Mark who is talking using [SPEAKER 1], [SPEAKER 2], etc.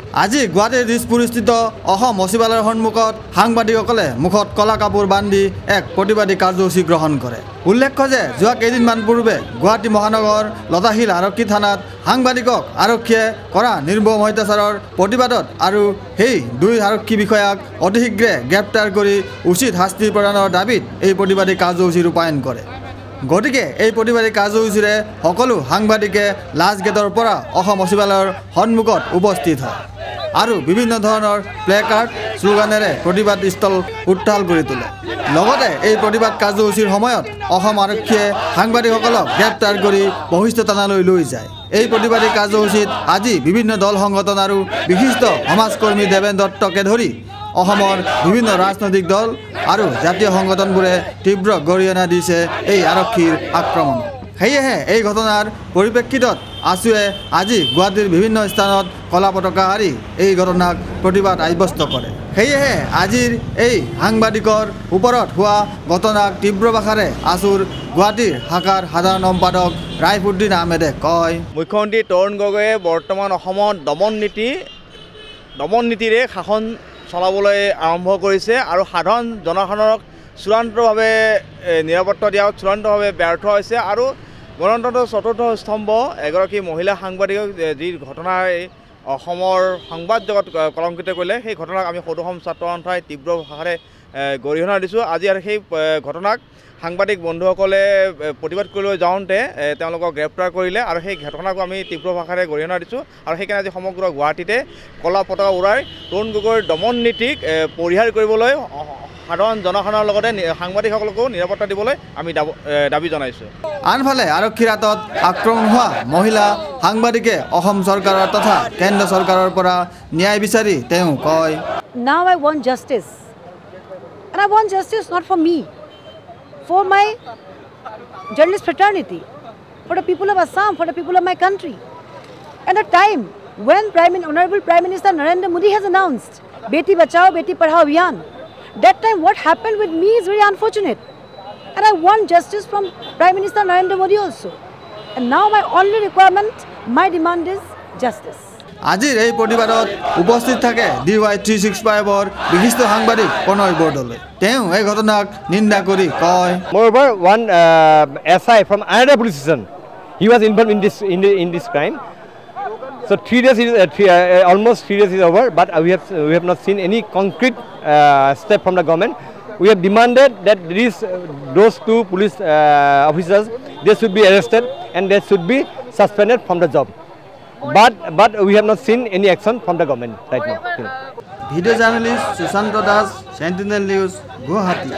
[SPEAKER 1] আজি গুৱাহাটীৰ দিছপুৰস্থিত অসম সচিবালয়ৰ সন্মুখত সাংবাদিকসকলে মুখত কলা কাপোৰ বান্ধি এক প্ৰতিবাদী কাৰ্যসূচী গ্ৰহণ কৰে। উল্লেখ্য যে যোৱা কেইদিনমান পূৰ্বে গুৱাহাটী মহানগৰ লতাশিল আৰক্ষী থানাত সাংবাদিকক আৰক্ষীয়ে কৰা নিৰ্মম অত্যাচাৰৰ প্ৰতিবাদত আৰু সেই দুই আৰক্ষী বিষয়াক অতি শীঘ্ৰে গ্ৰেপ্তাৰ কৰি উচিত শাস্তি প্ৰদানৰ দাবীত এই প্ৰতিবাদী কাৰ্যসূচী ৰূপায়ণ কৰে। গতিকে এই প্ৰতিবাদী কাৰ্যসূচীৰে সকলো সাংবাদিকে লাজ গেটৰ পৰা অসম সচিবালয়ৰ সন্মুখত উপস্থিত হয় আৰু বিভিন্ন ধৰণৰ প্লেকাৰ্ড শ্লোগানেৰে প্ৰতিবাদ স্থল উত্তাল কৰি তোলে। লগতে এই প্ৰতিবাদ কাৰ্যসূচীৰ সময়ত অসম আৰক্ষীয়ে সাংবাদিকসকলক গ্ৰেপ্তাৰ কৰি বশিষ্ঠ থানালৈ লৈ যায়। এই প্ৰতিবাদী কাৰ্যসূচীত আজি বিভিন্ন দল সংগঠন আৰু বিশিষ্ট সমাজকৰ্মী দেৱেন দত্তকে ধৰি অসমৰ বিভিন্ন ৰাজনৈতিক দল আৰু জাতীয় সংগঠনবোৰে তীব্ৰ গৰিহণা দিছে এই আৰক্ষীৰ আক্ৰমণ। সেয়েহে এই ঘটনাৰ পৰিপ্ৰেক্ষিতত আছুৱে আজি গুৱাহাটীৰ বিভিন্ন স্থানত কলা পতাকা আঁৰি এই ঘটনাক প্ৰতিবাদ সাব্যস্ত কৰে। সেয়েহে আজিৰ এই সাংবাদিকৰ ওপৰত হোৱা ঘটনাক তীব্ৰ ভাষাৰে আছুৰ গুৱাহাটীৰ শাখাৰ সাধাৰণ সম্পাদক ৰাইফুদ্দিন আহমেদে কয়,
[SPEAKER 2] মুখ্যমন্ত্ৰী তৰুণ গগৈয়ে বৰ্তমান অসমত দমন নীতিৰে শাসন চলাবলৈ আৰম্ভ কৰিছে আৰু সাধাৰণ জনসাধাৰণক চূড়ান্তভাৱে নিৰাপত্তা দিয়াত চূড়ান্তভাৱে ব্যৰ্থ হৈছে আৰু গণতন্ত্ৰৰ চতুৰ্থ স্তম্ভ এগৰাকী মহিলা সাংবাদিকক যি ঘটনাই অসমৰ সংবাদ জগত কলংকিত কৰিলে, সেই ঘটনাক আমি সদৌ অসম ছাত্ৰ সন্থাই তীব্ৰ ভাষাৰে গৰিহণা দিছোঁ। আজি আৰু সেই ঘটনাক সাংবাদিক বন্ধুসকলে প্ৰতিবাদ কৰিবলৈ যাওঁতে তেওঁলোকক গ্ৰেপ্তাৰ কৰিলে আৰু সেই ঘটনাকো আমি তীব্ৰ ভাষাৰে গৰিহণা দিছোঁ আৰু সেইকাৰণে আজি সমগ্ৰ গুৱাহাটীতে কলা পতাকা উৰাই তৰুণ গগৈৰ দমন নীতিক পৰিহাৰ কৰিবলৈ সাধাৰণ জনসাধাৰণৰ লগতে সাংবাদিকসকলকো নিৰাপত্তা দিবলৈ আমি দাবী জনাইছোঁ।
[SPEAKER 1] আনফালে আৰক্ষীৰ হাতত আক্ৰমণ হোৱা মহিলা সাংবাদিকে অসম চৰকাৰৰ তথা কেন্দ্ৰ চৰকাৰৰ পৰা ন্যায় বিচাৰি তেওঁ কয়,
[SPEAKER 3] Now I want justice. And I want justice not for me, for my journalist fraternity, for the people of Assam, for the people of my country. And the time when Honorable Prime Minister Narendra Modi has announced Beti Bachao, Beti Padhao Abhiyan, that time what happened with me is very unfortunate. And I want justice from Prime Minister Narendra Modi also. And now my only requirement, my demand is justice.
[SPEAKER 1] আজিৰ এই প্ৰতিবাদত উপস্থিত থাকে DY365ৰ বিশিষ্ট সাংবাদিক প্ৰণয় বৰদলৈ। তেওঁ এই ঘটনাক নিন্দা কৰি কয়,
[SPEAKER 4] Moreover, one SI from another police station, he was involved in this crime. So 3 days is almost 3 days is over, but we have not seen any concrete step from the government. We have demanded that those two police officers, they should be arrested and they should be suspended from the job. But we have not seen any action from the government right now.
[SPEAKER 1] Video' journalist Sushanta Das, Sentinel news, Guwahati.